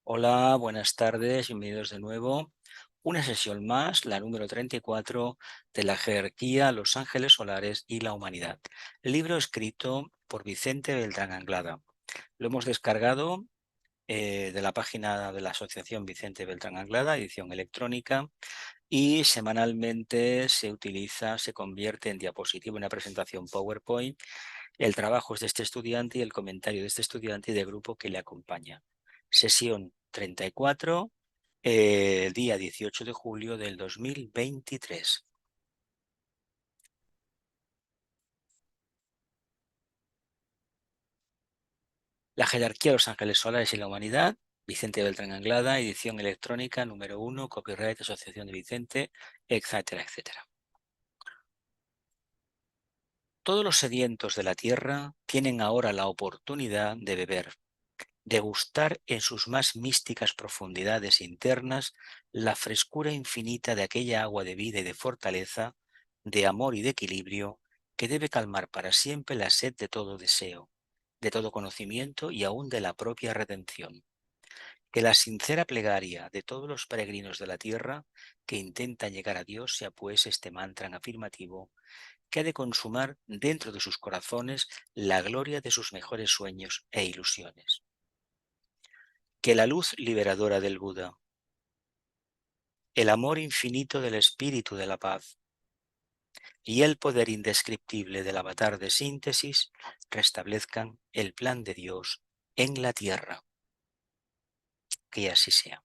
Hola, buenas tardes, bienvenidos de nuevo. Una sesión más, la número 34 de la jerarquía, los ángeles solares y la humanidad. Libro escrito por Vicente Beltrán Anglada. Lo hemos descargado de la página de la Asociación Vicente Beltrán Anglada, edición electrónica, y semanalmente se utiliza, se convierte en diapositiva, una presentación PowerPoint. El trabajo es de este estudiante y el comentario de este estudiante y del grupo que le acompaña. Sesión 34, día 18 de julio del 2023. La jerarquía de los ángeles solares y la humanidad, Vicente Beltrán Anglada, edición electrónica número 1, copyright Asociación de Vicente, etcétera, etcétera. Todos los sedientos de la tierra tienen ahora la oportunidad de beber, degustar en sus más místicas profundidades internas la frescura infinita de aquella agua de vida y de fortaleza, de amor y de equilibrio, que debe calmar para siempre la sed de todo deseo, de todo conocimiento y aún de la propia redención. Que la sincera plegaria de todos los peregrinos de la tierra que intentan llegar a Dios sea pues este mantra afirmativo que ha de consumar dentro de sus corazones la gloria de sus mejores sueños e ilusiones. Que la luz liberadora del Buda, el amor infinito del espíritu de la paz y el poder indescriptible del avatar de síntesis restablezcan el plan de Dios en la tierra. Que así sea.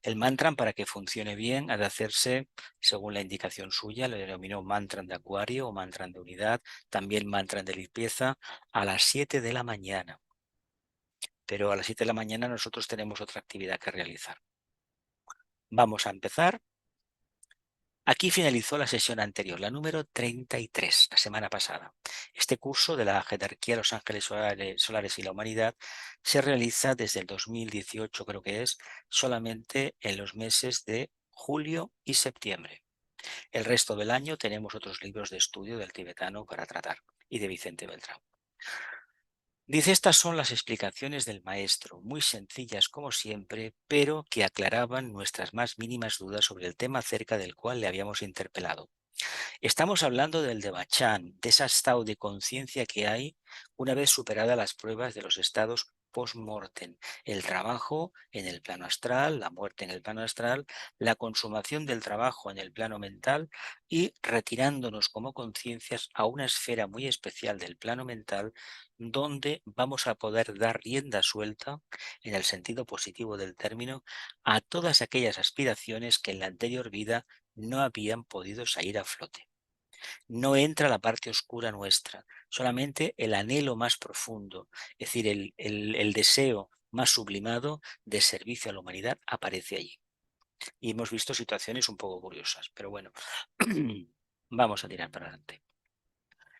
El mantra, para que funcione bien, ha de hacerse según la indicación suya, lo denominó mantra de acuario o mantra de unidad, también mantra de limpieza, a las 7 de la mañana. Pero a las 7 de la mañana nosotros tenemos otra actividad que realizar. Vamos a empezar. Aquí finalizó la sesión anterior, la número 33, la semana pasada. Este curso de la jerarquía de los ángeles solares y la humanidad se realiza desde el 2018, creo que es, solamente en los meses de julio y septiembre. El resto del año tenemos otros libros de estudio del tibetano para tratar y de Vicente Beltrán. Dice, estas son las explicaciones del maestro, muy sencillas como siempre, pero que aclaraban nuestras más mínimas dudas sobre el tema acerca del cual le habíamos interpelado. Estamos hablando del Devachan, de ese estado de conciencia que hay una vez superadas las pruebas de los estados post-mortem, el trabajo en el plano astral, la muerte en el plano astral, la consumación del trabajo en el plano mental y retirándonos como conciencias a una esfera muy especial del plano mental donde vamos a poder dar rienda suelta, en el sentido positivo del término, a todas aquellas aspiraciones que en la anterior vida no habían podido salir a flote. No entra la parte oscura nuestra, solamente el anhelo más profundo, es decir, el deseo más sublimado de servicio a la humanidad aparece allí. Y hemos visto situaciones un poco curiosas, pero bueno, vamos a tirar para adelante.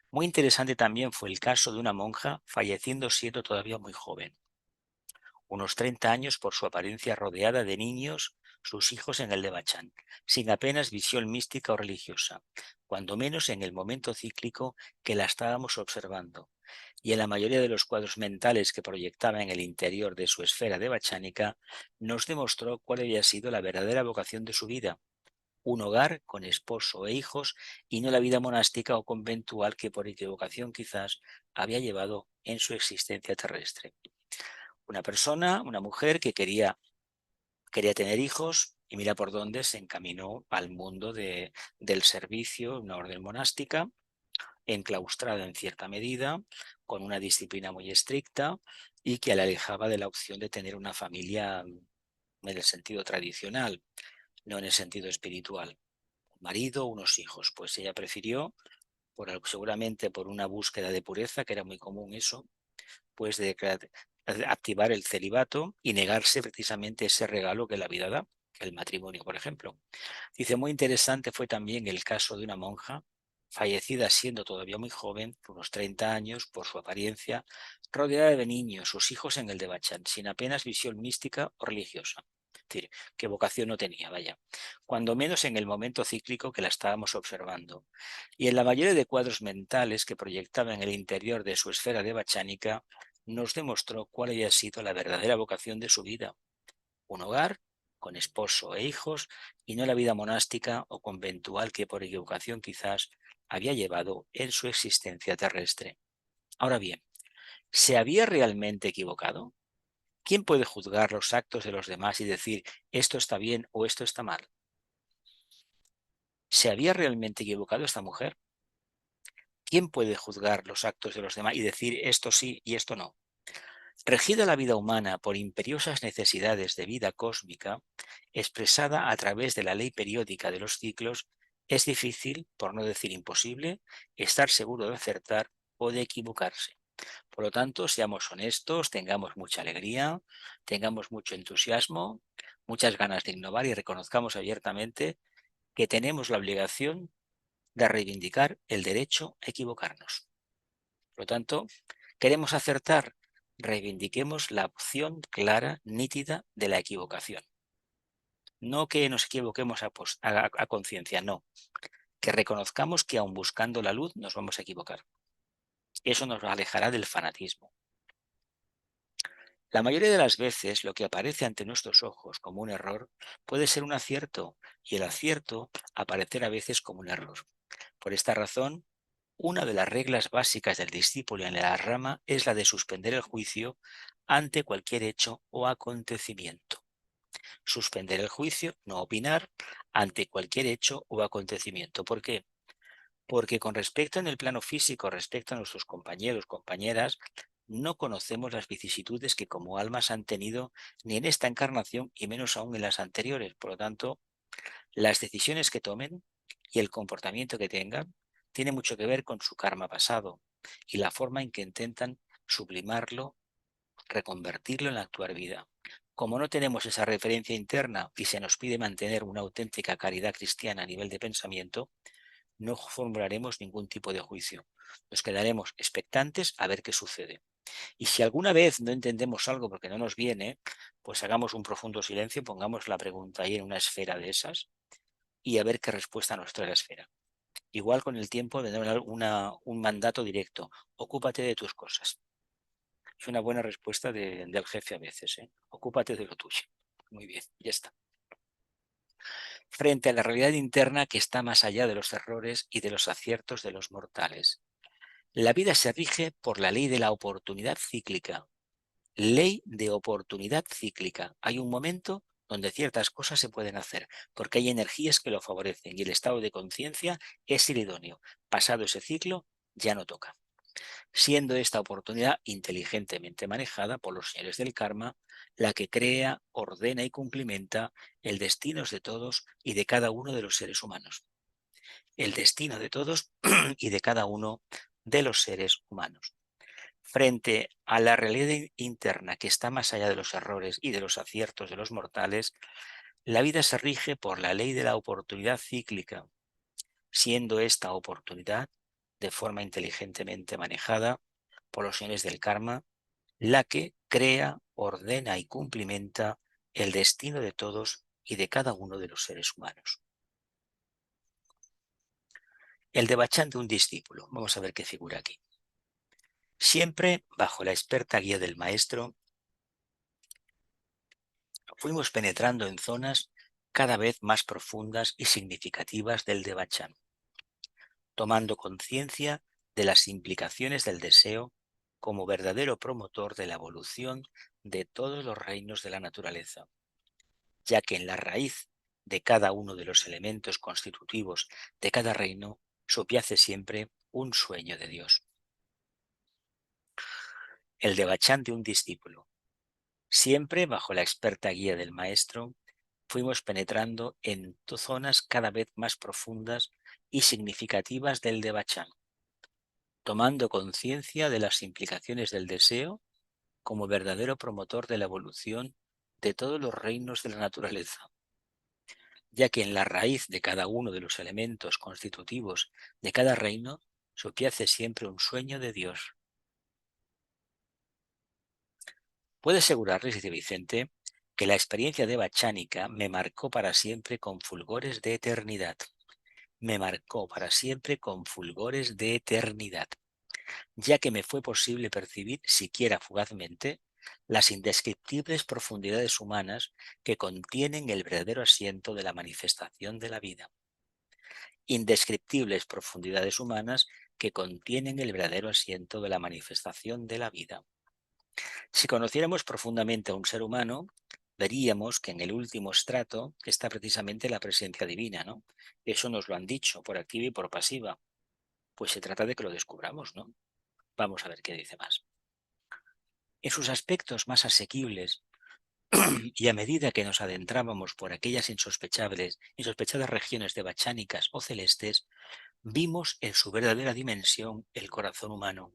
Muy interesante también fue el caso de una monja falleciendo siendo todavía muy joven, unos 30 años por su apariencia rodeada de niños, sus hijos en el Devachan, sin apenas visión mística o religiosa, cuando menos en el momento cíclico que la estábamos observando, y en la mayoría de los cuadros mentales que proyectaba en el interior de su esfera devachánica, nos demostró cuál había sido la verdadera vocación de su vida, un hogar con esposo e hijos y no la vida monástica o conventual que por equivocación quizás había llevado en su existencia terrestre. Una persona, una mujer que quería tener hijos y mira por dónde se encaminó al mundo del servicio, una orden monástica, enclaustrada en cierta medida, con una disciplina muy estricta y que la alejaba de la opción de tener una familia en el sentido tradicional, no en el sentido espiritual. Un marido, unos hijos. Pues ella prefirió, seguramente por una búsqueda de pureza, que era muy común eso, pues de activar el celibato y negarse precisamente ese regalo que la vida da, el matrimonio, por ejemplo. Dice, muy interesante fue también el caso de una monja, fallecida siendo todavía muy joven, unos 30 años, por su apariencia, rodeada de niños, sus hijos en el Devachan, sin apenas visión mística o religiosa. Es decir, qué vocación no tenía, vaya. Cuando menos en el momento cíclico que la estábamos observando. Y en la mayoría de cuadros mentales que proyectaba en el interior de su esfera devachánica, nos demostró cuál había sido la verdadera vocación de su vida, un hogar con esposo e hijos y no la vida monástica o conventual que por equivocación quizás había llevado en su existencia terrestre. Ahora bien, ¿se había realmente equivocado? ¿Quién puede juzgar los actos de los demás y decir esto está bien o esto está mal? ¿Se había realmente equivocado esta mujer? ¿Quién puede juzgar los actos de los demás y decir esto sí y esto no? Regida la vida humana por imperiosas necesidades de vida cósmica, expresada a través de la ley periódica de los ciclos, es difícil, por no decir imposible, estar seguro de acertar o de equivocarse. Por lo tanto, seamos honestos, tengamos mucha alegría, tengamos mucho entusiasmo, muchas ganas de innovar y reconozcamos abiertamente que tenemos la obligación de reivindicar el derecho a equivocarnos. Por lo tanto, queremos acertar, reivindiquemos la opción clara, nítida de la equivocación. No que nos equivoquemos a conciencia, no. Que reconozcamos que aun buscando la luz nos vamos a equivocar. Eso nos alejará del fanatismo. La mayoría de las veces lo que aparece ante nuestros ojos como un error puede ser un acierto y el acierto aparecer a veces como un error. Por esta razón, una de las reglas básicas del discípulo en la rama es la de suspender el juicio ante cualquier hecho o acontecimiento. Suspender el juicio, no opinar, ante cualquier hecho o acontecimiento. ¿Por qué? Porque con respecto en el plano físico, respecto a nuestros compañeros, compañeras, no conocemos las vicisitudes que como almas han tenido ni en esta encarnación y menos aún en las anteriores. Por lo tanto, las decisiones que tomen y el comportamiento que tengan tiene mucho que ver con su karma pasado y la forma en que intentan sublimarlo, reconvertirlo en la actual vida. Como no tenemos esa referencia interna y se nos pide mantener una auténtica caridad cristiana a nivel de pensamiento, no formularemos ningún tipo de juicio. Nos quedaremos expectantes a ver qué sucede. Y si alguna vez no entendemos algo porque no nos viene, pues hagamos un profundo silencio, pongamos la pregunta ahí en una esfera de esas y a ver qué respuesta nos trae la esfera. Igual con el tiempo de dar un mandato directo. Ocúpate de tus cosas. Es una buena respuesta del jefe a veces. Ocúpate de lo tuyo. Muy bien, ya está. Frente a la realidad interna que está más allá de los errores y de los aciertos de los mortales. La vida se rige por la ley de la oportunidad cíclica. Ley de oportunidad cíclica. Hay un momento donde ciertas cosas se pueden hacer, porque hay energías que lo favorecen y el estado de conciencia es el idóneo. Pasado ese ciclo, ya no toca. Siendo esta oportunidad inteligentemente manejada por los señores del karma, la que crea, ordena y cumplimenta el destino de todos y de cada uno de los seres humanos. El destino de todos y de cada uno de los seres humanos. Frente a la realidad interna que está más allá de los errores y de los aciertos de los mortales, la vida se rige por la ley de la oportunidad cíclica, siendo esta oportunidad, de forma inteligentemente manejada por los señores del karma, la que crea, ordena y cumplimenta el destino de todos y de cada uno de los seres humanos. El devachán de un discípulo. Vamos a ver qué figura aquí. Siempre bajo la experta guía del maestro, fuimos penetrando en zonas cada vez más profundas y significativas del devachán, tomando conciencia de las implicaciones del deseo como verdadero promotor de la evolución de todos los reinos de la naturaleza, ya que en la raíz de cada uno de los elementos constitutivos de cada reino subyace siempre un sueño de Dios. El devachán de un discípulo. Siempre bajo la experta guía del maestro, fuimos penetrando en zonas cada vez más profundas y significativas del devachán, tomando conciencia de las implicaciones del deseo como verdadero promotor de la evolución de todos los reinos de la naturaleza, ya que en la raíz de cada uno de los elementos constitutivos de cada reino subyace siempre un sueño de Dios. Puedo asegurarles, dice Vicente, que la experiencia devachánica me marcó para siempre con fulgores de eternidad. Me marcó para siempre con fulgores de eternidad, ya que me fue posible percibir, siquiera fugazmente, las indescriptibles profundidades humanas que contienen el verdadero asiento de la manifestación de la vida. Indescriptibles profundidades humanas que contienen el verdadero asiento de la manifestación de la vida. Si conociéramos profundamente a un ser humano, veríamos que en el último estrato está precisamente la presencia divina, ¿no? Eso nos lo han dicho por activa y por pasiva. Pues se trata de que lo descubramos, ¿no? Vamos a ver qué dice más. En sus aspectos más asequibles y a medida que nos adentrábamos por aquellas insospechadas regiones devachánicas o celestes, vimos en su verdadera dimensión el corazón humano.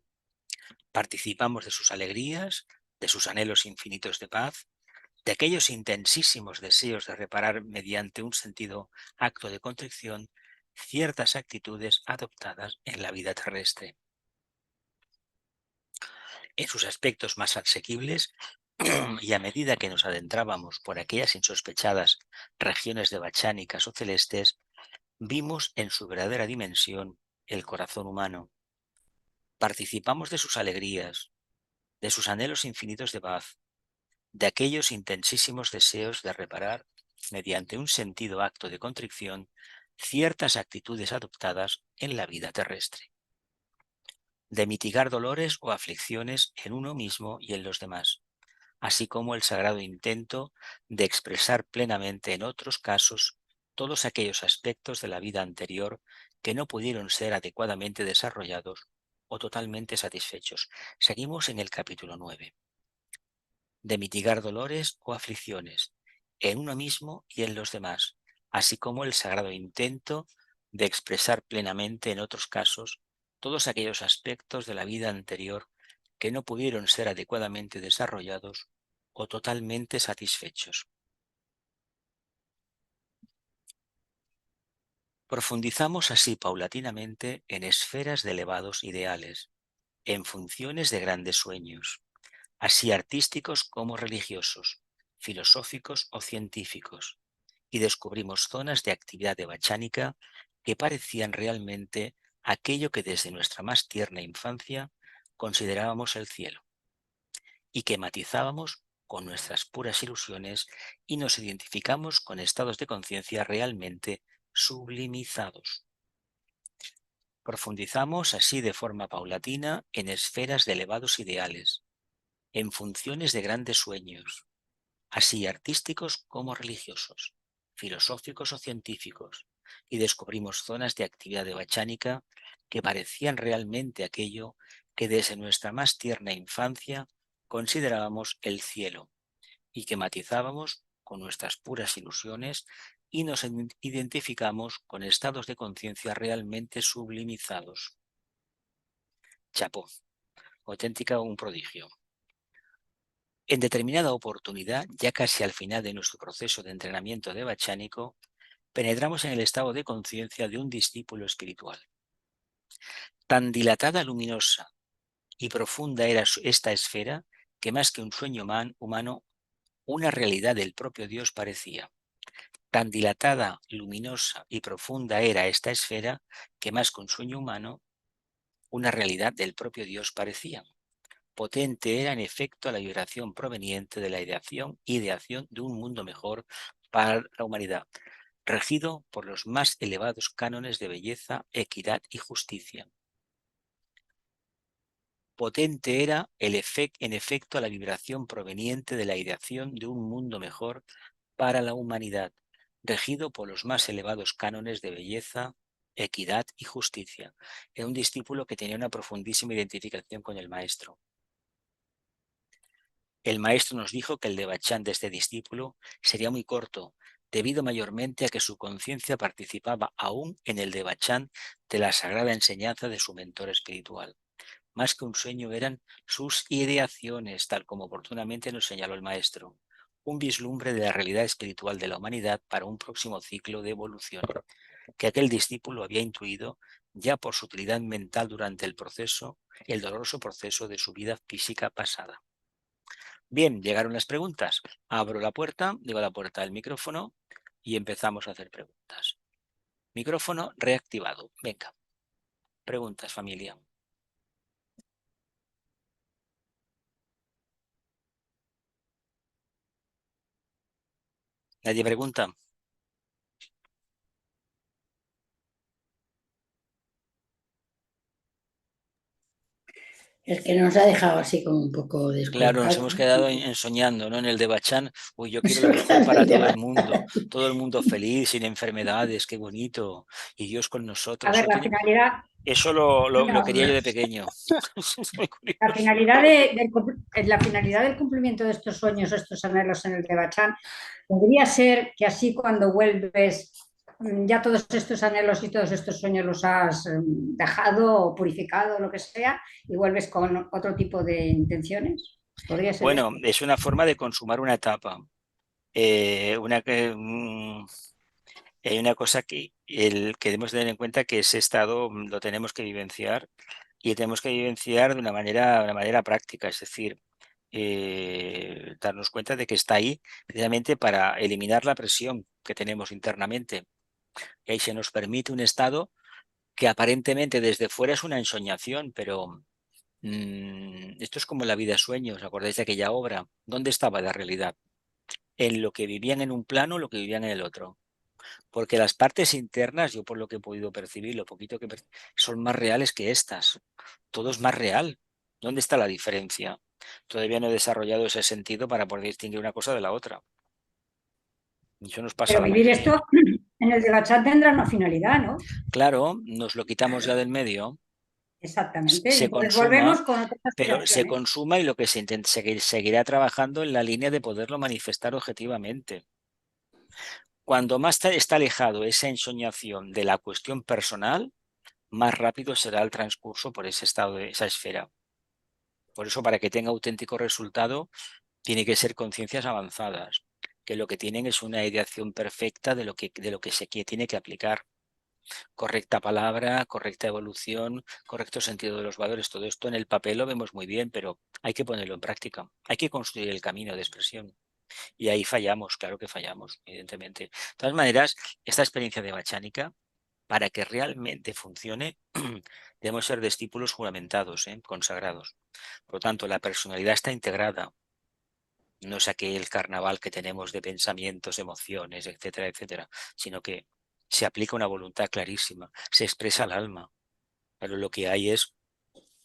Participamos de sus alegrías, de sus anhelos infinitos de paz, de aquellos intensísimos deseos de reparar mediante un sentido acto de contrición ciertas actitudes adoptadas en la vida terrestre. En sus aspectos más asequibles, y a medida que nos adentrábamos por aquellas insospechadas regiones devachánicas o celestes, vimos en su verdadera dimensión el corazón humano. Participamos de sus alegrías, de sus anhelos infinitos de paz, de aquellos intensísimos deseos de reparar, mediante un sentido acto de contrición, ciertas actitudes adoptadas en la vida terrestre, de mitigar dolores o aflicciones en uno mismo y en los demás, así como el sagrado intento de expresar plenamente en otros casos todos aquellos aspectos de la vida anterior que no pudieron ser adecuadamente desarrollados o totalmente satisfechos. Seguimos en el capítulo 9. De mitigar dolores o aflicciones en uno mismo y en los demás, así como el sagrado intento de expresar plenamente en otros casos todos aquellos aspectos de la vida anterior que no pudieron ser adecuadamente desarrollados o totalmente satisfechos. Profundizamos así paulatinamente en esferas de elevados ideales, en funciones de grandes sueños, así artísticos como religiosos, filosóficos o científicos, y descubrimos zonas de actividad devachánica que parecían realmente aquello que desde nuestra más tierna infancia considerábamos el cielo, y que matizábamos con nuestras puras ilusiones y nos identificamos con estados de conciencia realmente sublimizados. Profundizamos así de forma paulatina en esferas de elevados ideales, en funciones de grandes sueños, así artísticos como religiosos, filosóficos o científicos, y descubrimos zonas de actividad devachánica que parecían realmente aquello que desde nuestra más tierna infancia considerábamos el cielo y que matizábamos con nuestras puras ilusiones y nos identificamos con estados de conciencia realmente sublimizados. Chapó, auténtica un prodigio. En determinada oportunidad, ya casi al final de nuestro proceso de entrenamiento devachánico, penetramos en el estado de conciencia de un discípulo espiritual. Tan dilatada, luminosa y profunda era esta esfera que más que un sueño humano, una realidad del propio Dios parecía. Tan dilatada, luminosa y profunda era esta esfera que más que un sueño humano, una realidad del propio Dios parecía. Potente era en efecto la vibración proveniente de la ideación de un mundo mejor para la humanidad, regido por los más elevados cánones de belleza, equidad y justicia. Potente era en efecto la vibración proveniente de la ideación de un mundo mejor para la humanidad, regido por los más elevados cánones de belleza, equidad y justicia. Era un discípulo que tenía una profundísima identificación con el maestro. El maestro nos dijo que el devachán de este discípulo sería muy corto, debido mayormente a que su conciencia participaba aún en el devachán de la sagrada enseñanza de su mentor espiritual. Más que un sueño eran sus ideaciones, tal como oportunamente nos señaló el maestro, un vislumbre de la realidad espiritual de la humanidad para un próximo ciclo de evolución, que aquel discípulo había intuido ya por su utilidad mental durante el doloroso proceso de su vida física pasada. Bien, llegaron las preguntas. Abro la puerta, digo la puerta del micrófono y empezamos a hacer preguntas. Micrófono reactivado. Venga, preguntas, familia. Nadie pregunta. Es que nos ha dejado así como un poco Claro, nos descolocados. hemos quedado ensoñando, ¿no? En el de Bachán, uy, yo quiero lo mejor para todo el mundo feliz, sin enfermedades, qué bonito, y Dios con A nosotros. ver, Eso lo no, quería yo de pequeño. Es muy la curioso. finalidad, la finalidad del cumplimiento de estos sueños, estos anhelos en el de Bachán, podría ser que así cuando vuelves, ya todos estos anhelos y todos estos sueños los has dejado o purificado, lo que sea, y vuelves con otro tipo de intenciones. Podría ser Bueno, esto. es una forma de consumar una etapa. Hay una cosa que debemos tener en cuenta que ese estado lo tenemos que vivenciar y tenemos que vivenciar de una manera práctica, es decir, darnos cuenta de que está ahí precisamente para eliminar la presión que tenemos internamente. Y ahí se nos permite un estado que aparentemente desde fuera es una ensoñación, pero esto es como la vida sueños. ¿Os acordáis de aquella obra? ¿Dónde estaba la realidad? En lo que vivían en un plano, lo que vivían en el otro. Porque las partes internas, yo por lo que he podido percibir, lo poquito que son más reales que estas. Todo es más real. ¿Dónde está la diferencia? Todavía no he desarrollado ese sentido para poder distinguir una cosa de la otra. Y eso nos pasa a Pero la vivir mayoría. esto en el de Bachán tendrá una finalidad, ¿no? Claro, nos lo quitamos ya del medio, Exactamente. Y se entonces consuma, volvemos con otras pero se aspiraciones. consuma y lo que se intenta seguirá trabajando en la línea de poderlo manifestar objetivamente. Cuando más está alejado esa ensoñación de la cuestión personal, más rápido será el transcurso por ese estado de esa esfera. Por eso, para que tenga auténtico resultado, tiene que ser conciencias avanzadas, que lo que tienen es una ideación perfecta de lo que tiene que aplicar. Correcta palabra, correcta evolución, correcto sentido de los valores. Todo esto en el papel lo vemos muy bien, pero hay que ponerlo en práctica. Hay que construir el camino de expresión. Y ahí fallamos, claro que fallamos, evidentemente. De todas maneras, esta experiencia de Bachánica, para que realmente funcione, debemos ser discípulos juramentados, consagrados. Por lo tanto, la personalidad está integrada. No es aquel carnaval que tenemos de pensamientos, emociones, etcétera, etcétera, sino que se aplica una voluntad clarísima, se expresa el alma, pero lo que hay es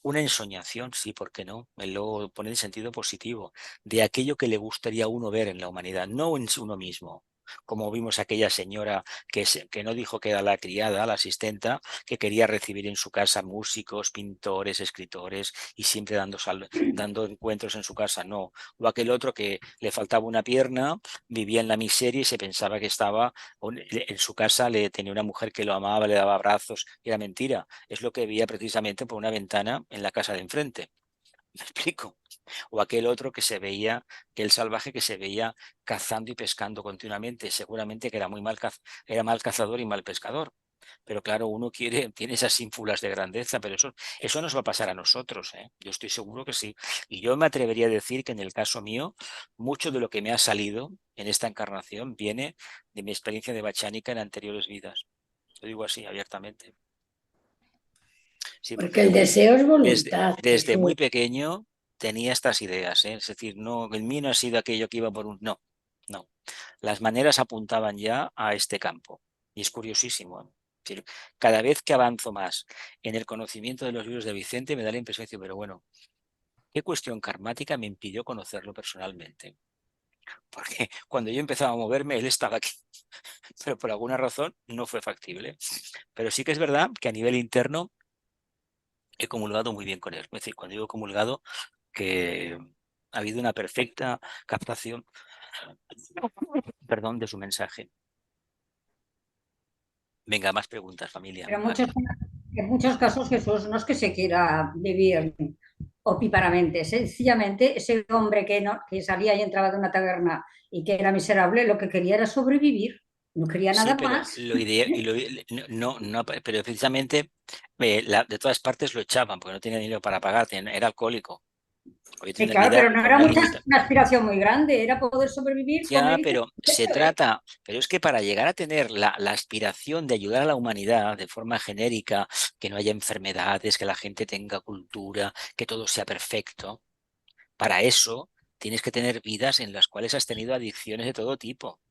una ensoñación, sí, ¿por qué no? Él lo pone en sentido positivo, de aquello que le gustaría a uno ver en la humanidad, no en uno mismo. Como vimos aquella señora que no dijo que era la criada, la asistenta, que quería recibir en su casa músicos, pintores, escritores y siempre dando encuentros en su casa, no. O aquel otro que le faltaba una pierna, vivía en la miseria y se pensaba que estaba en su casa, le tenía una mujer que lo amaba, le daba abrazos, y era mentira, es lo que veía precisamente por una ventana en la casa de enfrente. ¿Me explico? O aquel otro que se veía, que el salvaje que se veía cazando y pescando continuamente, seguramente que era era mal cazador y mal pescador. Pero claro, uno tiene esas ínfulas de grandeza, pero eso nos va a pasar a nosotros, ¿eh? Yo estoy seguro que sí. Y yo me atrevería a decir que en el caso mío, mucho de lo que me ha salido en esta encarnación viene de mi experiencia de bachánica en anteriores vidas. Lo digo así, abiertamente. Sí, porque Porque el deseo es voluntad, desde Jesús. muy pequeño tenía estas ideas, ¿eh? Es decir, no, el mío no ha sido aquello que iba por un... No, no. Las maneras apuntaban ya a este campo. Y es curiosísimo, ¿eh? Es decir, cada vez que avanzo más en el conocimiento de los libros de Vicente, me da la impresión de decir, pero bueno, ¿qué cuestión karmática me impidió conocerlo personalmente? Porque cuando yo empezaba a moverme, él estaba aquí, pero por alguna razón no fue factible. Pero sí que es verdad que a nivel interno he comulgado muy bien con él. Es decir, cuando digo comulgado, que ha habido una perfecta captación, perdón, de su mensaje. Venga, más preguntas, familia. Pero en muchos casos Jesús no es que se quiera vivir opíparamente, sencillamente ese hombre que salía y entraba de una taberna y que era miserable, lo que quería era sobrevivir, no quería Sí, nada pero más. lo ideal, no, pero precisamente de todas partes lo echaban porque no tenía dinero para pagar, era alcohólico, había tenido Sí, una claro, vida pero no con era una limita. una aspiración muy grande, era poder sobrevivir, Ya, comer y pero se beber. trata, pero es que para llegar a tener la aspiración de ayudar a la humanidad de forma genérica, que no haya enfermedades, que la gente tenga cultura, que todo sea perfecto, para eso tienes que tener vidas en las cuales has tenido adicciones de todo tipo.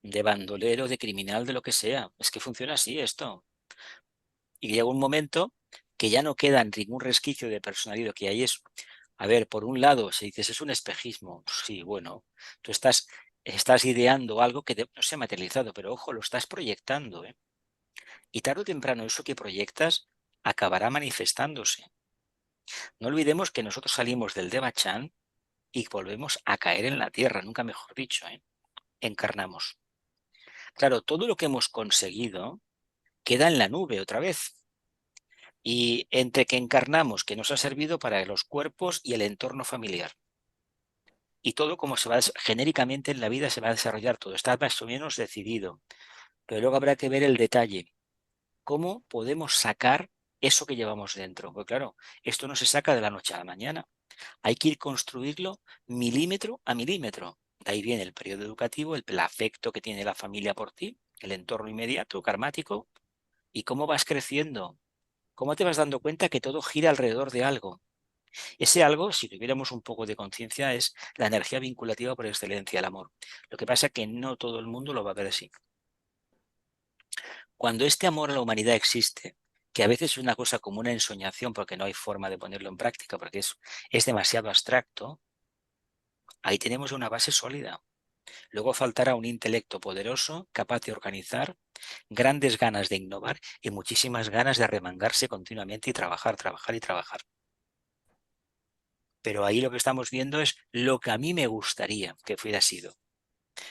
de bandolero, de criminal, de lo que sea. Es que funciona así esto. Y llega un momento que ya no queda ningún resquicio de personalidad, que ahí es, a ver, por un lado, si dices es un espejismo, sí, bueno, tú estás ideando algo que no se ha materializado, pero ojo, lo estás proyectando, ¿eh? Y tarde o temprano eso que proyectas acabará manifestándose. No olvidemos que nosotros salimos del Devachan y volvemos a caer en la tierra, nunca mejor dicho, ¿eh? Encarnamos. Claro, todo lo que hemos conseguido queda en la nube otra vez. Y entre que encarnamos, que nos ha servido para los cuerpos y el entorno familiar. Y todo como se va genéricamente en la vida se va a desarrollar todo, está más o menos decidido. Pero luego habrá que ver el detalle. ¿Cómo podemos sacar eso que llevamos dentro? Porque claro, esto no se saca de la noche a la mañana. Hay que ir construirlo milímetro a milímetro. De ahí viene el periodo educativo, el afecto que tiene la familia por ti, el entorno inmediato, karmático, y cómo vas creciendo. ¿Cómo te vas dando cuenta que todo gira alrededor de algo? Ese algo, si tuviéramos un poco de conciencia, es la energía vinculativa por excelencia, el amor. Lo que pasa es que no todo el mundo lo va a ver así. Cuando este amor a la humanidad existe, que a veces es una cosa como una ensoñación porque no hay forma de ponerlo en práctica, porque es demasiado abstracto, ahí tenemos una base sólida. Luego faltará un intelecto poderoso, capaz de organizar, grandes ganas de innovar y muchísimas ganas de remangarse continuamente y trabajar, trabajar y trabajar. Pero ahí lo que estamos viendo es lo que a mí me gustaría que hubiera sido.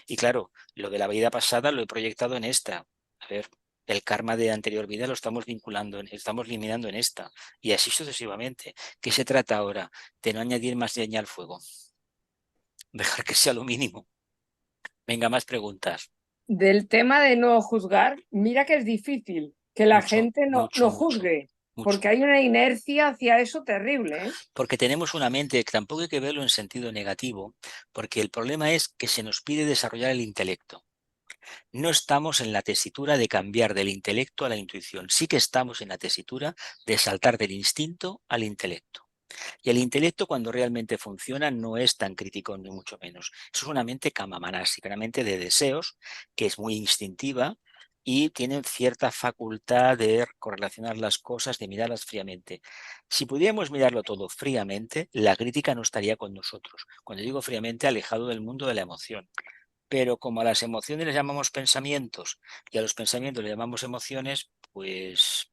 Y claro, lo de la vida pasada lo he proyectado en esta. A ver, el karma de anterior vida lo estamos vinculando, estamos eliminando en esta. Y así sucesivamente. ¿Qué se trata ahora? De no añadir más leña al fuego. Dejar que sea lo mínimo. Venga, más preguntas. Del tema de no juzgar, mira que es difícil que la Mucho, gente mucho, no mucho, juzgue, mucho. porque hay una inercia hacia eso terrible, ¿eh? Porque tenemos una mente que tampoco hay que verlo en sentido negativo, porque el problema es que se nos pide desarrollar el intelecto. No estamos en la tesitura de cambiar del intelecto a la intuición. Sí que estamos en la tesitura de saltar del instinto al intelecto. Y el intelecto, cuando realmente funciona, no es tan crítico ni mucho menos. Eso es una mente kamamanástica, una mente de deseos, que es muy instintiva y tiene cierta facultad de correlacionar las cosas, de mirarlas fríamente. Si pudiéramos mirarlo todo fríamente, la crítica no estaría con nosotros. Cuando digo fríamente, alejado del mundo de la emoción. Pero como a las emociones les llamamos pensamientos y a los pensamientos le llamamos emociones, pues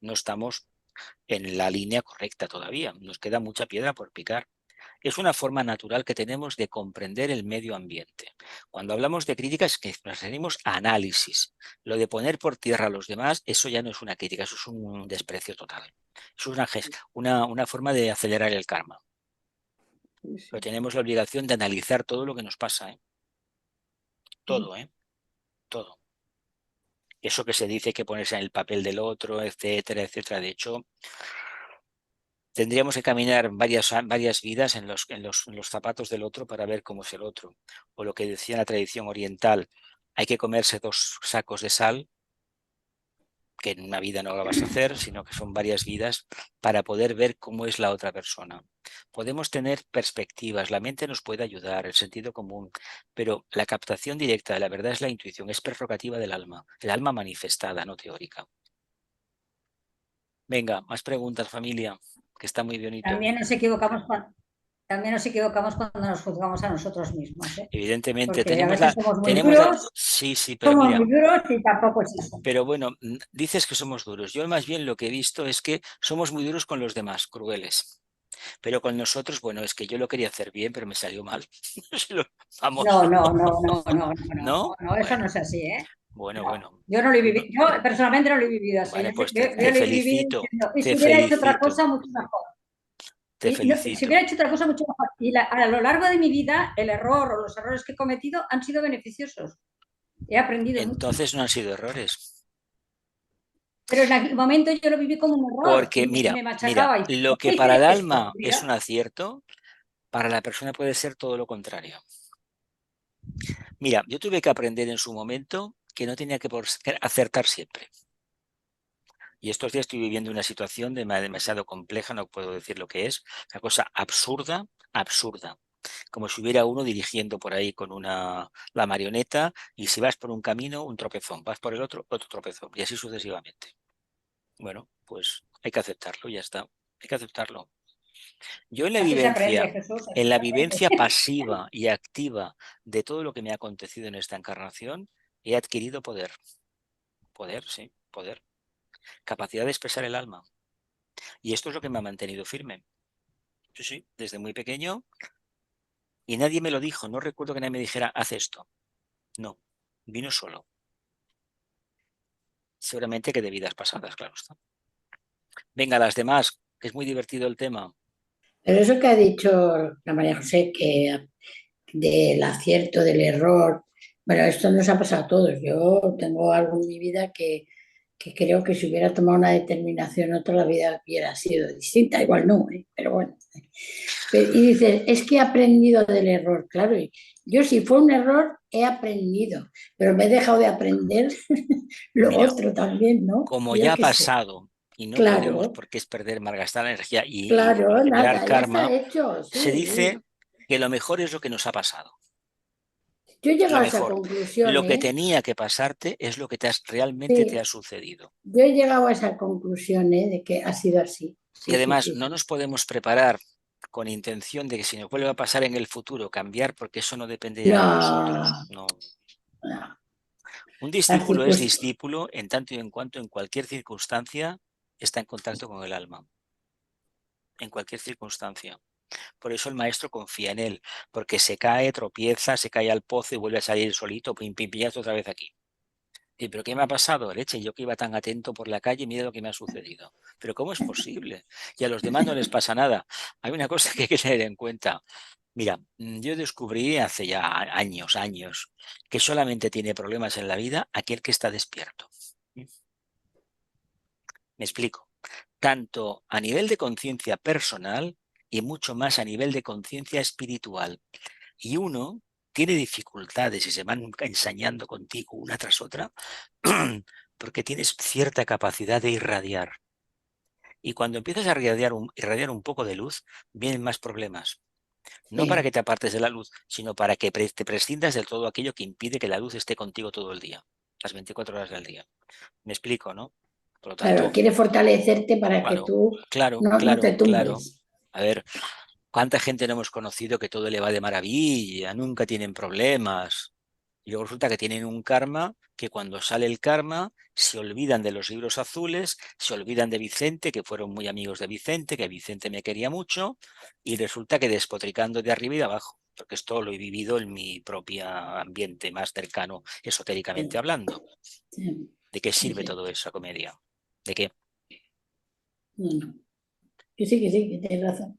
no estamos en la línea correcta todavía. Nos queda mucha piedra por picar. Es una forma natural que tenemos de comprender el medio ambiente. Cuando hablamos de críticas, que nos referimos a análisis. Lo de poner por tierra a los demás, eso ya no es una crítica, eso es un desprecio total. Eso es una forma de acelerar el karma. Sí, Pero sí. tenemos la obligación de analizar todo lo que nos pasa, ¿eh? Mm. Todo, ¿eh? Todo. Eso que se dice que ponerse en el papel del otro, etcétera, etcétera. De hecho, tendríamos que caminar varias vidas en los zapatos del otro para ver cómo es el otro. O lo que decía la tradición oriental, hay que comerse 2 sacos de sal, que en una vida no lo vas a hacer, sino que son varias vidas para poder ver cómo es la otra persona. Podemos tener perspectivas, la mente nos puede ayudar, el sentido común, pero la captación directa de la verdad es la intuición, es prerrogativa del alma, el alma manifestada, no teórica. Venga, más preguntas, familia, que está muy bonito. También nos equivocamos también nos equivocamos cuando nos juzgamos a nosotros mismos, ¿eh? Evidentemente, Porque a veces sí, sí, pero somos mira, muy duros y tampoco es eso. pero bueno, dices que somos duros. Yo más bien lo que he visto es que somos muy duros con los demás, crueles. Pero con nosotros, bueno, es que yo lo quería hacer bien, pero me salió mal. No, Vamos, no, no, no, no, no, no, ¿no? no, eso no Bueno, es así, ¿eh? bueno, No, bueno. yo no lo he No, vivido, yo personalmente no lo he vivido así, vale, pues yo te lo he vivido felicito, diciendo, y te si hubiera hecho otra felicito, cosa, mucho mejor. te Si hubiera felicito. hecho otra cosa, mucho mejor. Y a lo largo de mi vida, el error o los errores que he cometido han sido beneficiosos. He aprendido mucho. Entonces no han sido errores. Pero en aquel momento yo lo viví como un error Porque y mira, me mira, machacaba. Y lo ¿por que qué para el hice esto? alma es Mira, un acierto, para la persona puede ser todo lo contrario. Mira, yo tuve que aprender en su momento que no tenía que acertar siempre. Y estos días estoy viviendo una situación demasiado compleja, no puedo decir lo que es, una cosa absurda, absurda. como si hubiera uno dirigiendo por ahí con la marioneta, y si vas por un camino, un tropezón, vas por el otro, otro tropezón, y así sucesivamente. Bueno, pues hay que aceptarlo, ya está, hay que aceptarlo. Yo Así se aprende, Jesús, en así la se aprende. vivencia pasiva y activa de todo lo que me ha acontecido en esta encarnación, he adquirido poder. Poder, sí, poder. Capacidad de expresar el alma. Y esto es lo que me ha mantenido firme. Sí, sí, desde muy pequeño. Y nadie me lo dijo. No recuerdo que nadie me dijera, haz esto. No, vino solo. Seguramente que de vidas pasadas, claro está. Venga, las demás, que es muy divertido el tema. Pero eso que ha dicho la María José, que del acierto, del error, bueno, esto nos ha pasado a todos. Yo tengo algo en mi vida que creo que si hubiera tomado una determinación, otra la vida hubiera sido distinta. Igual no, ¿eh? Pero bueno. Y dices, es que he aprendido del error, claro. Y yo si fue un error, he aprendido, pero me he dejado de aprender lo Mira, otro también, ¿no? como Yo ya ha qué sé. pasado y no tenemos Claro, por qué perder, malgastar la energía y claro, generar nada, ya está karma, hecho, se sí. dice que lo mejor es lo que nos ha pasado. Yo he Es lo llegado a esa mejor. conclusión, Lo que ¿eh? tenía que pasarte es lo que realmente te ha Sí, sucedido. yo he llegado a esa conclusión, ¿eh? De que ha sido así. Y Sí, sí, además sí, no sí. nos podemos preparar con intención de que si nos vuelve a pasar en el futuro cambiar, porque eso no depende ya de nosotros. No, No. no. Un Las discípulo es circunstancias. discípulo en tanto y en cuanto en cualquier circunstancia está en contacto con el alma. En cualquier circunstancia. Por eso el maestro confía en él, porque se cae, tropieza, se cae al pozo y vuelve a salir solito, pim, pim, piñazo otra vez aquí. Sí, pero ¿qué me ha pasado? Leche, yo que iba tan atento por la calle, mira lo que me ha sucedido. Pero ¿cómo es posible? Y a los demás no les pasa nada. Hay una cosa que hay que tener en cuenta. Mira, yo descubrí hace ya años, que solamente tiene problemas en la vida aquel que está despierto. Me explico. Tanto a nivel de conciencia personal y mucho más a nivel de conciencia espiritual. Y uno tiene dificultades y se van ensañando contigo una tras otra porque tienes cierta capacidad de irradiar. Y cuando empiezas a irradiar un poco de luz, vienen más problemas. No para Sí, que te apartes de la luz, sino para que te prescindas de todo aquello que impide que la luz esté contigo todo el día, las 24 horas del día. Me explico, ¿no? Por lo claro, tanto, quiere fortalecerte para que claro, tú claro, no te claro, claro. tumbes. A ver, ¿cuánta gente no hemos conocido que todo le va de maravilla, nunca tienen problemas? Y luego resulta que tienen un karma que cuando sale el karma se olvidan de los libros azules, se olvidan de Vicente, que fueron muy amigos de Vicente, que Vicente me quería mucho, y resulta que despotricando de arriba y de abajo, porque esto lo he vivido en mi propio ambiente más cercano, esotéricamente Sí, hablando. sí, ¿De qué sí, sirve sí. todo eso, comedia? ¿De qué? No, no. Que sí, que tienes razón.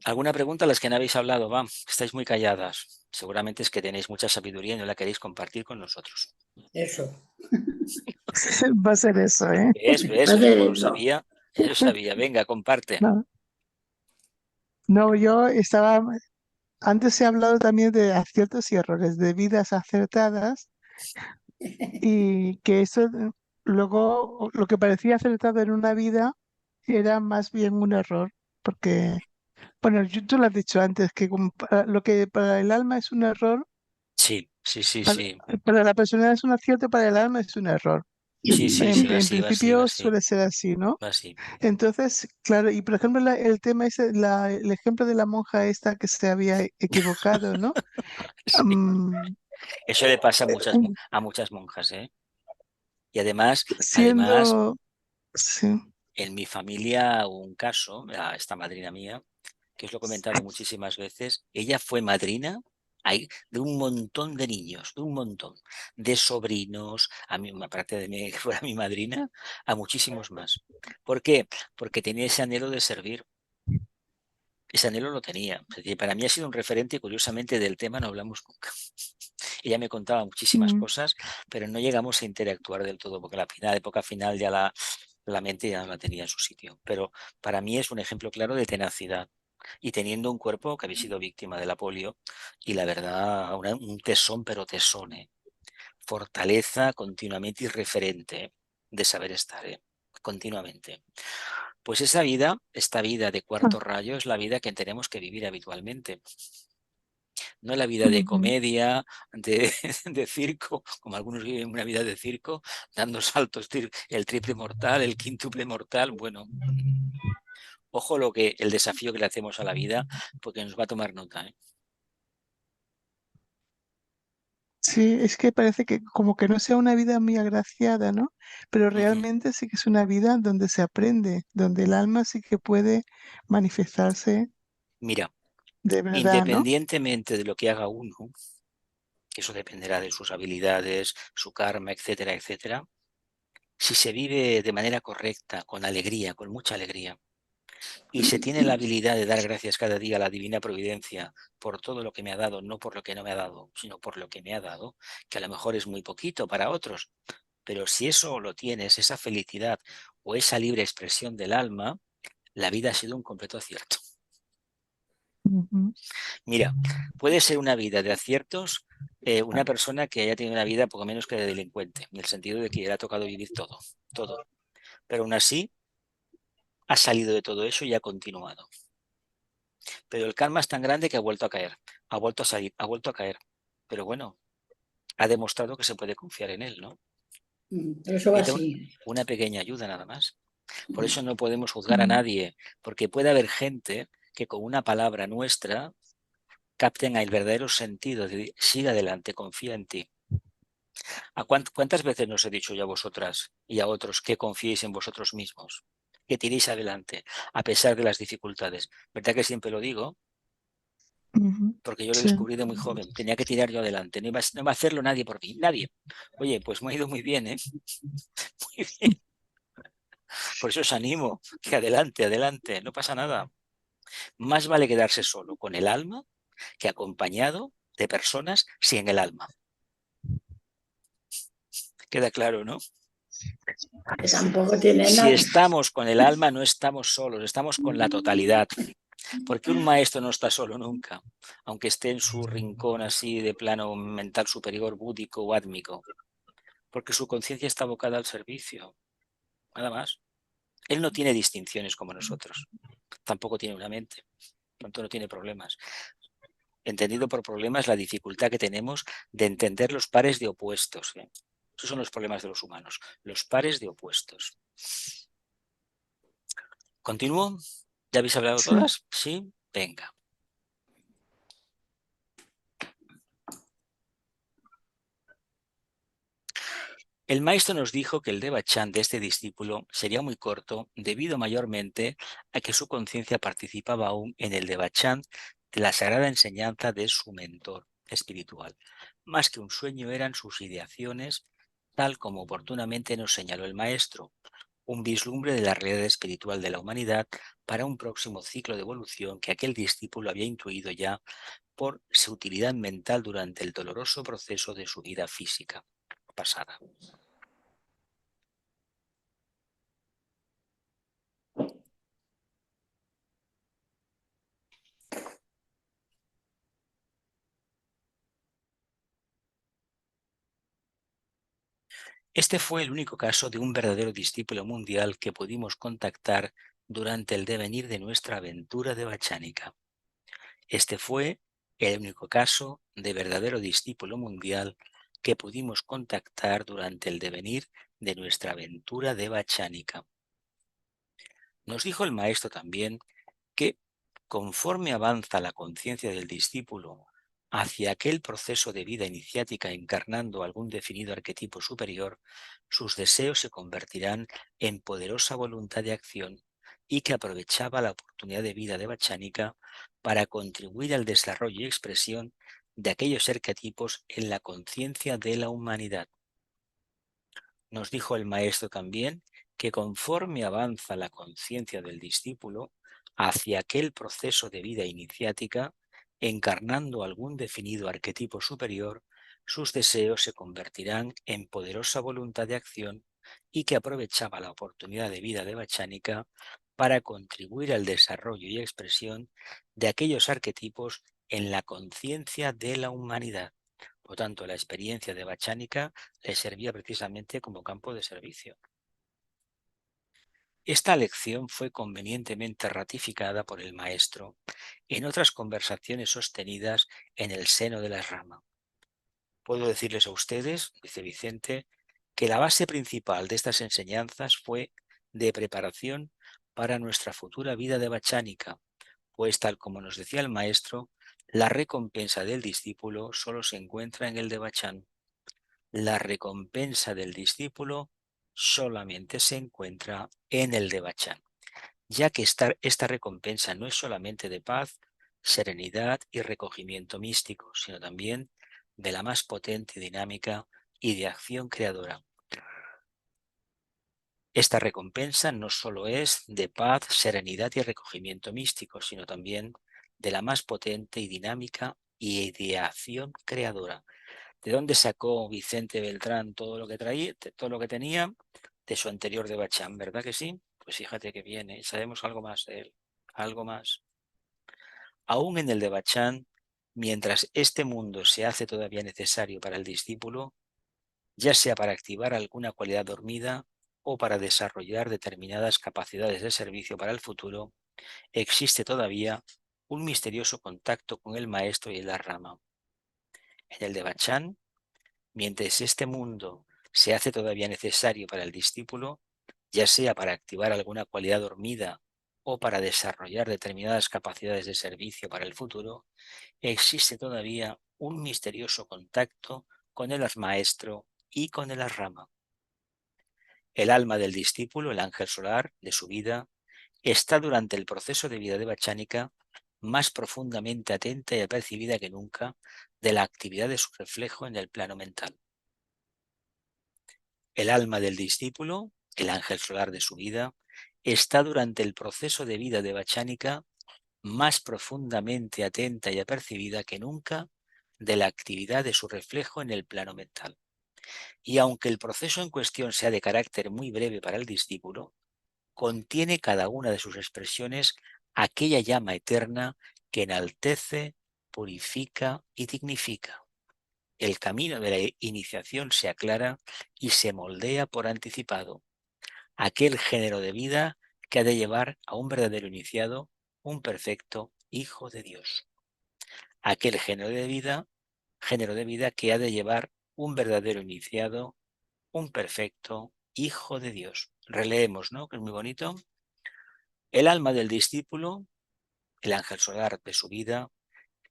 ¿Alguna pregunta a las que no habéis hablado? Va, estáis muy calladas. Seguramente es que tenéis mucha sabiduría y no la queréis compartir con nosotros. Eso. Va a ser eso, ¿eh? ¿Ves? Va ¿Ves? a ¿Ves ser cómo lo eso. sabía? Yo sabía. Venga, comparte. No, no, yo estaba, antes he hablado también de aciertos y errores, de vidas acertadas y que eso luego lo que parecía acertado en una vida era más bien un error, porque, bueno, tú lo has dicho antes, que lo que para el alma es un error, Sí, sí, sí, para, sí. para la persona es un acierto, para el alma es un error. Sí, sí, sí, va En así, va así, va principio así, suele ser así, ¿no? va así. Entonces, claro, y por ejemplo el tema ese, el ejemplo de la monja esta que se había equivocado, ¿no? Sí. Am, Eso le pasa a un- a muchas monjas, ¿eh? Y además, siendo, sí, en mi familia hubo un caso, esta madrina mía, que os lo he comentado muchísimas veces, ella fue madrina de un montón de niños, de un montón, de sobrinos, a mí, aparte de mí, que fuera mi madrina, a muchísimos más. ¿Por qué? Porque tenía ese anhelo de servir. Ese anhelo lo tenía. Es decir, para mí ha sido un referente y curiosamente del tema no hablamos nunca. Ella me contaba muchísimas mm, cosas, pero no llegamos a interactuar del todo, porque la época final ya la mente ya no la tenía en su sitio. Pero para mí es un ejemplo claro de tenacidad. Y teniendo un cuerpo que había sido víctima de la polio, y la verdad, un tesón, pero tesón, ¿eh? Fortaleza continuamente y referente de saber estar, ¿eh? Continuamente. Pues esta vida de cuarto rayo, es la vida que tenemos que vivir habitualmente. no la vida de Ujú. comedia, de, de circo, como algunos viven una vida de circo, dando saltos, el triple mortal, el quíntuple mortal. Bueno, ojo el desafío que le hacemos a la vida, porque nos va a tomar nota, ¿eh? Sí, es que parece que como que no sea una vida muy agraciada, ¿no? Pero Ujú. realmente sí que es una vida donde se aprende, donde el alma sí que puede manifestarse Mira, de verdad, ¿no? independientemente de lo que haga uno, que eso dependerá de sus habilidades, su karma, etcétera, etcétera, si se vive de manera correcta, con alegría, con mucha alegría, y se tiene la habilidad de dar gracias cada día a la divina providencia por todo lo que me ha dado, no por lo que no me ha dado, sino por lo que me ha dado, que a lo mejor es muy poquito para otros, pero si eso lo tienes, esa felicidad o esa libre expresión del alma, la vida ha sido un completo acierto. Ujú. Mira, puede ser una vida de aciertos una persona que haya tenido una vida poco menos que de delincuente, en el sentido de que le ha tocado vivir todo, todo. Pero aún así ha salido de todo eso y ha continuado. Pero el karma es tan grande que ha vuelto a caer, ha vuelto a salir, ha vuelto a caer. Pero bueno, ha demostrado que se puede confiar en él, ¿no? Pero eso va Y da así. una pequeña ayuda nada más. Por eso no podemos juzgar a Mm. nadie, porque puede haber gente que con una palabra nuestra capten el verdadero sentido de sigue adelante, confía en ti. ¿Cuántas veces nos he dicho yo a vosotras y a otros que confiéis en vosotros mismos, que tiréis adelante a pesar de las dificultades? ¿Verdad que siempre lo digo? Ujú. Porque yo lo Sí, descubrí de muy joven, tenía que tirar yo adelante, no iba a hacerlo nadie por mí, nadie. Oye, pues me ha ido muy bien, ¿eh? Muy bien. Por eso os animo, que adelante, adelante, no pasa nada. Más vale quedarse solo con el alma que acompañado de personas sin el alma. Queda claro, ¿no? Que tampoco tiene Si nada. estamos con el alma, no estamos solos, estamos con la totalidad. Porque un maestro no está solo nunca, aunque esté en su rincón así de plano mental superior, búdico o átmico, porque su conciencia está abocada al servicio, nada más. Él no tiene distinciones como nosotros, tampoco tiene una mente, tanto no tiene problemas. Entendido por problemas la dificultad que tenemos de entender los pares de opuestos, ¿eh? Esos son los problemas de los humanos, los pares de opuestos. ¿Continúo? ¿Ya habéis hablado sí, todas? Sí, venga. El maestro nos dijo que el devachan de este discípulo sería muy corto debido mayormente a que su conciencia participaba aún en el devachan de la sagrada enseñanza de su mentor espiritual. Más que un sueño eran sus ideaciones, tal como oportunamente nos señaló el maestro, un vislumbre de la realidad espiritual de la humanidad para un próximo ciclo de evolución que aquel discípulo había intuido ya por su utilidad mental durante el doloroso proceso de su vida física pasada. Este fue el único caso de un verdadero discípulo mundial que pudimos contactar durante el devenir de nuestra aventura devachánica. Este fue el único caso de verdadero discípulo mundial que pudimos contactar durante el devenir de nuestra aventura devachánica. Nos dijo el maestro también que, conforme avanza la conciencia del discípulo hacia aquel proceso de vida iniciática encarnando algún definido arquetipo superior, sus deseos se convertirán en poderosa voluntad de acción y que aprovechaba la oportunidad de vida de Bachánica para contribuir al desarrollo y expresión de aquellos arquetipos en la conciencia de la humanidad. Nos dijo el maestro también que conforme avanza la conciencia del discípulo hacia aquel proceso de vida iniciática, encarnando algún definido arquetipo superior, sus deseos se convertirán en poderosa voluntad de acción y que aprovechaba la oportunidad de vida de Bachánica para contribuir al desarrollo y expresión de aquellos arquetipos en la conciencia de la humanidad. Por tanto, la experiencia de Bachánica le servía precisamente como campo de servicio. Esta lección fue convenientemente ratificada por el maestro en otras conversaciones sostenidas en el seno de la rama. Puedo decirles a ustedes, dice Vicente, que la base principal de estas enseñanzas fue de preparación para nuestra futura vida devachánica, pues tal como nos decía el maestro, la recompensa del discípulo solo se encuentra en el devachán. La recompensa del discípulo solamente se encuentra en el devachán, ya que esta recompensa no es solamente de paz, serenidad y recogimiento místico, sino también de la más potente dinámica y de acción creadora. Esta recompensa no solo es de paz, serenidad y recogimiento místico, sino también de la más potente y dinámica y de acción creadora. ¿De dónde sacó Vicente Beltrán todo lo que traía, todo lo que tenía? De su anterior de Bachán, ¿verdad que sí? Pues fíjate que viene, sabemos algo más de él, algo más. Aún en el de Bachán, mientras este mundo se hace todavía necesario para el discípulo, ya sea para activar alguna cualidad dormida o para desarrollar determinadas capacidades de servicio para el futuro, existe todavía un misterioso contacto con el maestro y la rama. En el de Bachán, mientras este mundo se hace todavía necesario para el discípulo, ya sea para activar alguna cualidad dormida o para desarrollar determinadas capacidades de servicio para el futuro, existe todavía un misterioso contacto con el maestro y con el rama. El alma del discípulo, el ángel solar de su vida, está durante el proceso de vida devachánica más profundamente atenta y apercibida que nunca de la actividad de su reflejo en el plano mental. El alma del discípulo, el ángel solar de su vida, está durante el proceso de vida devachánica más profundamente atenta y apercibida que nunca de la actividad de su reflejo en el plano mental. Y aunque el proceso en cuestión sea de carácter muy breve para el discípulo, contiene cada una de sus expresiones aquella llama eterna que enaltece, purifica y dignifica. El camino de la iniciación se aclara y se moldea por anticipado. Aquel género de vida que ha de llevar a un verdadero iniciado, un perfecto Hijo de Dios. Aquel género de vida que ha de llevar un verdadero iniciado, un perfecto Hijo de Dios. Releemos, ¿no? Que es muy bonito. El alma del discípulo, el ángel solar de su vida,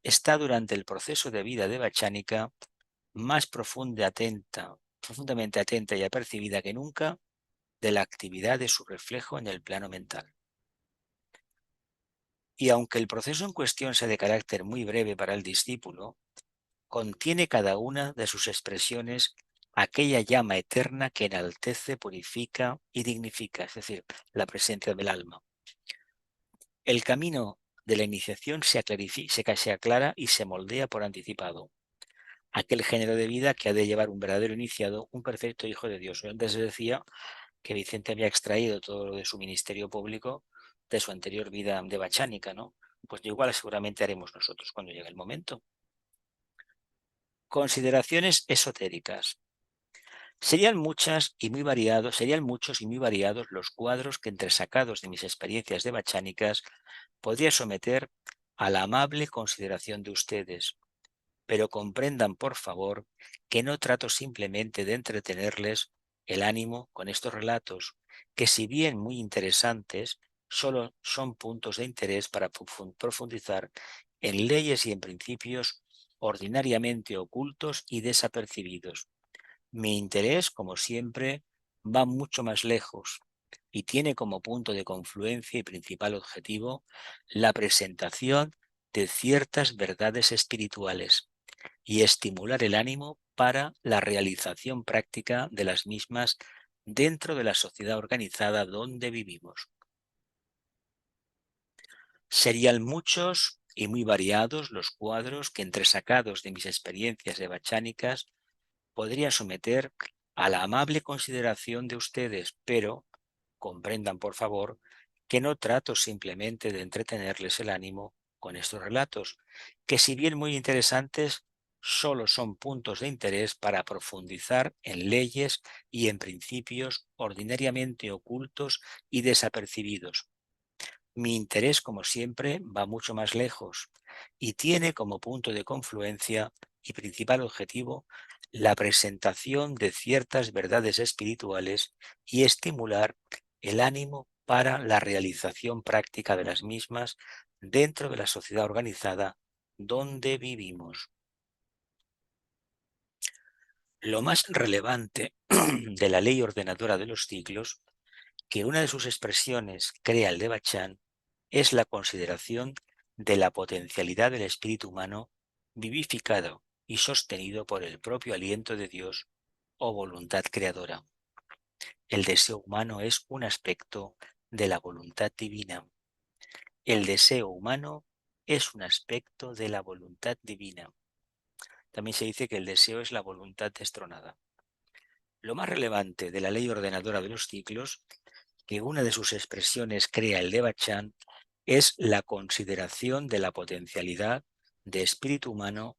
está durante el proceso de vida devachánica más profundamente atenta y apercibida que nunca de la actividad de su reflejo en el plano mental. Y aunque el proceso en cuestión sea de carácter muy breve para el discípulo, contiene cada una de sus expresiones aquella llama eterna que enaltece, purifica y dignifica, es decir, la presencia del alma. El camino de la iniciación se aclara y se moldea por anticipado. Aquel género de vida que ha de llevar un verdadero iniciado, un perfecto Hijo de Dios. Yo antes decía que Vicente había extraído todo lo de su ministerio público de su anterior vida devachánica, ¿no? Pues igual seguramente haremos nosotros cuando llegue el momento. Consideraciones esotéricas. Serían muchos y muy variados los cuadros que entresacados de mis experiencias devachánicas podría someter a la amable consideración de ustedes, pero comprendan por favor que no trato simplemente de entretenerles el ánimo con estos relatos, que si bien muy interesantes, solo son puntos de interés para profundizar en leyes y en principios ordinariamente ocultos y desapercibidos. Mi interés, como siempre, va mucho más lejos y tiene como punto de confluencia y principal objetivo la presentación de ciertas verdades espirituales y estimular el ánimo para la realización práctica de las mismas dentro de la sociedad organizada donde vivimos. Serían muchos y muy variados los cuadros que, entresacados de mis experiencias devachánicas, podría someter a la amable consideración de ustedes, pero comprendan, por favor, que no trato simplemente de entretenerles el ánimo con estos relatos, que si bien muy interesantes, solo son puntos de interés para profundizar en leyes y en principios ordinariamente ocultos y desapercibidos. Mi interés, como siempre, va mucho más lejos y tiene como punto de confluencia y principal objetivo la presentación de ciertas verdades espirituales y estimular el ánimo para la realización práctica de las mismas dentro de la sociedad organizada donde vivimos. Lo más relevante de la ley ordenadora de los ciclos, que una de sus expresiones crea el Devachan, es la consideración de la potencialidad del espíritu humano vivificado y sostenido por el propio aliento de Dios o voluntad creadora. El deseo humano es un aspecto de la voluntad divina. El deseo humano es un aspecto de la voluntad divina. También se dice que el deseo es la voluntad destronada. Lo más relevante de la ley ordenadora de los ciclos, que una de sus expresiones crea el Devachan, es la consideración de la potencialidad de espíritu humano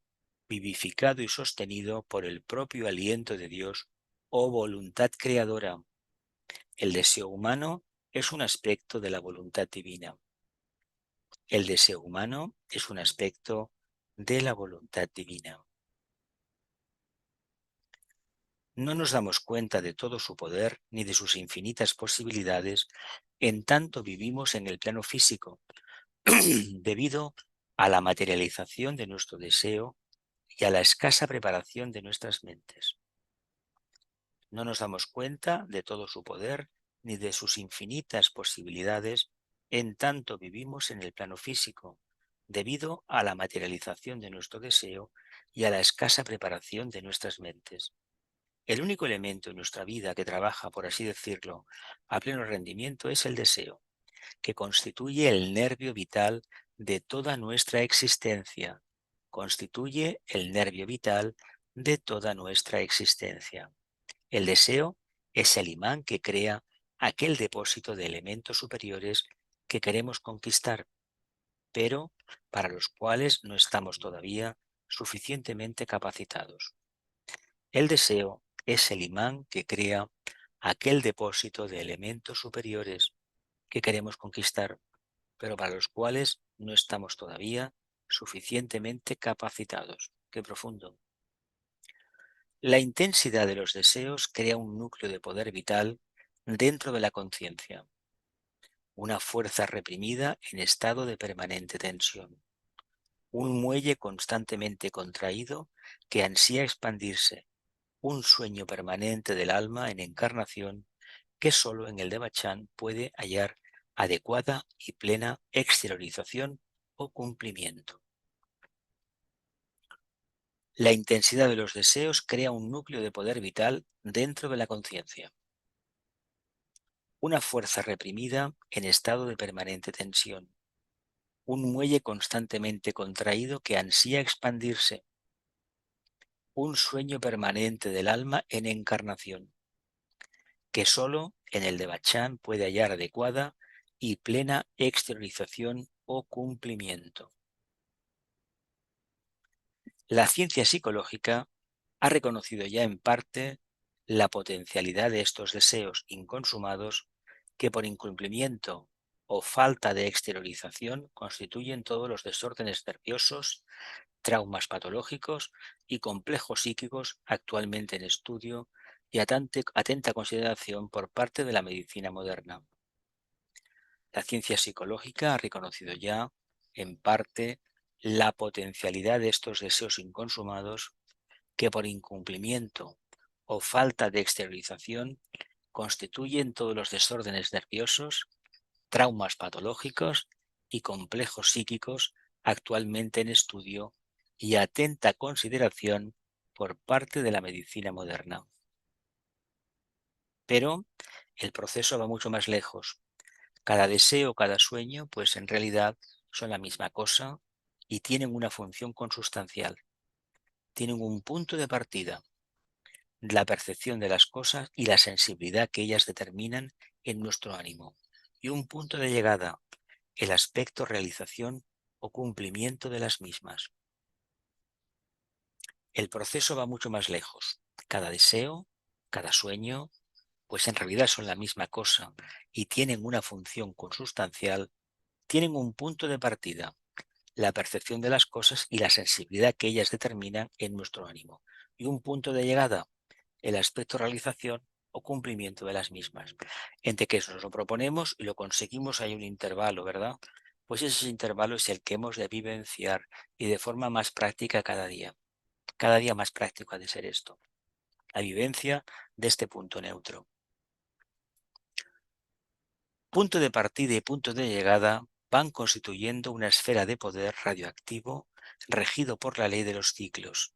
vivificado y sostenido por el propio aliento de Dios o voluntad creadora. El deseo humano es un aspecto de la voluntad divina. El deseo humano es un aspecto de la voluntad divina. No nos damos cuenta de todo su poder ni de sus infinitas posibilidades en tanto vivimos en el plano físico, debido a la materialización de nuestro deseo y a la escasa preparación de nuestras mentes. No nos damos cuenta de todo su poder ni de sus infinitas posibilidades en tanto vivimos en el plano físico, debido a la materialización de nuestro deseo y a la escasa preparación de nuestras mentes. El único elemento en nuestra vida que trabaja, por así decirlo, a pleno rendimiento es el deseo, que constituye el nervio vital de toda nuestra existencia. Constituye el nervio vital de toda nuestra existencia. El deseo es el imán que crea aquel depósito de elementos superiores que queremos conquistar, pero para los cuales no estamos todavía suficientemente capacitados. El deseo es el imán que crea aquel depósito de elementos superiores que queremos conquistar, pero para los cuales no estamos todavía suficientemente capacitados. Qué profundo. La intensidad de los deseos crea un núcleo de poder vital dentro de la conciencia, una fuerza reprimida en estado de permanente tensión, un muelle constantemente contraído que ansía expandirse, un sueño permanente del alma en encarnación que sólo en el Devachan puede hallar adecuada y plena exteriorización o cumplimiento. La intensidad de los deseos crea un núcleo de poder vital dentro de la conciencia, una fuerza reprimida en estado de permanente tensión, un muelle constantemente contraído que ansía expandirse, un sueño permanente del alma en encarnación, que sólo en el Devachan puede hallar adecuada y plena exteriorización o cumplimiento. La ciencia psicológica ha reconocido ya en parte la potencialidad de estos deseos inconsumados que por incumplimiento o falta de exteriorización constituyen todos los desórdenes nerviosos, traumas patológicos y complejos psíquicos actualmente en estudio y atenta consideración por parte de la medicina moderna. La ciencia psicológica ha reconocido ya, en parte, la potencialidad de estos deseos inconsumados que por incumplimiento o falta de exteriorización constituyen todos los desórdenes nerviosos, traumas patológicos y complejos psíquicos actualmente en estudio y atenta consideración por parte de la medicina moderna. Pero el proceso va mucho más lejos. Cada deseo, cada sueño, pues en realidad son la misma cosa y tienen una función consustancial. Tienen un punto de partida, la percepción de las cosas y la sensibilidad que ellas determinan en nuestro ánimo. Y un punto de llegada, el aspecto, realización o cumplimiento de las mismas. El proceso va mucho más lejos. Cada deseo, cada sueño, pues en realidad son la misma cosa y tienen una función consustancial, tienen un punto de partida, la percepción de las cosas y la sensibilidad que ellas determinan en nuestro ánimo, y un punto de llegada, el aspecto realización o cumplimiento de las mismas. Entre que nos lo proponemos y lo conseguimos hay un intervalo, ¿verdad? Pues ese intervalo es el que hemos de vivenciar y de forma más práctica cada día. Cada día más práctico ha de ser esto, la vivencia de este punto neutro. Punto de partida y punto de llegada van constituyendo una esfera de poder radioactivo regido por la ley de los ciclos,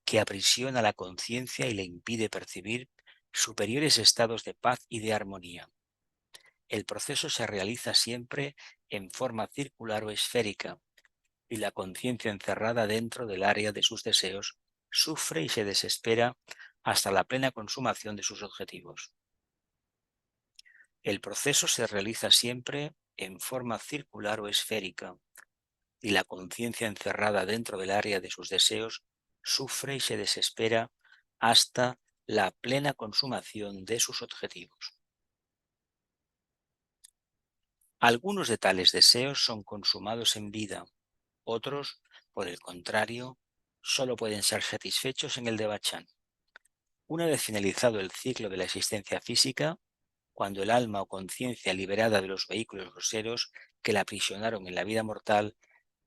que aprisiona la conciencia y le impide percibir superiores estados de paz y de armonía. El proceso se realiza siempre en forma circular o esférica, y la conciencia encerrada dentro del área de sus deseos sufre y se desespera hasta la plena consumación de sus objetivos. El proceso se realiza siempre en forma circular o esférica, y la conciencia encerrada dentro del área de sus deseos sufre y se desespera hasta la plena consumación de sus objetivos. Algunos de tales deseos son consumados en vida, otros, por el contrario, solo pueden ser satisfechos en el Devachan. Una vez finalizado el ciclo de la existencia física, cuando el alma o conciencia liberada de los vehículos groseros que la aprisionaron en la vida mortal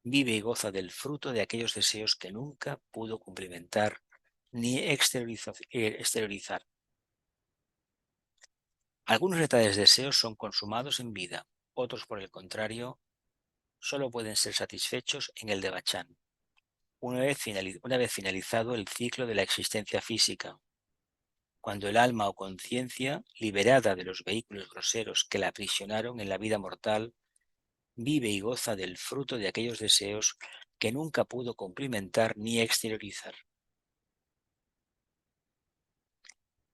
vive y goza del fruto de aquellos deseos que nunca pudo cumplimentar ni exteriorizar. Algunos de tales deseos son consumados en vida, otros, por el contrario, solo pueden ser satisfechos en el Devachan, una vez finalizado el ciclo de la existencia física, cuando el alma o conciencia, liberada de los vehículos groseros que la aprisionaron en la vida mortal, vive y goza del fruto de aquellos deseos que nunca pudo cumplimentar ni exteriorizar.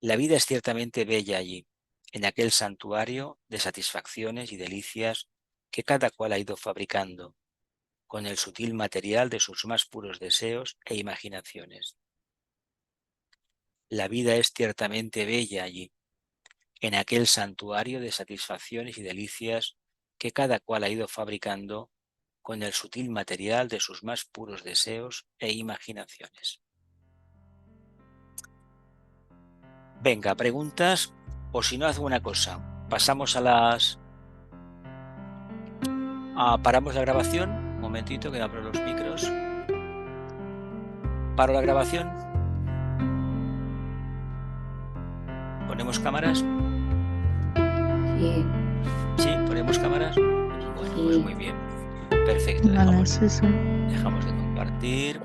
La vida es ciertamente bella allí, en aquel santuario de satisfacciones y delicias que cada cual ha ido fabricando, con el sutil material de sus más puros deseos e imaginaciones. La vida es ciertamente bella allí, en aquel santuario de satisfacciones y delicias que cada cual ha ido fabricando con el sutil material de sus más puros deseos e imaginaciones. Venga, preguntas, o si no, haz una cosa. Pasamos a las... paramos la grabación. Un momentito que abro los micros. Paro la grabación. ¿Ponemos cámaras? Sí. ¿Sí? ¿Ponemos cámaras? Bueno, Sí. pues muy bien. Perfecto. Vale, sí, sí. Dejamos de compartir.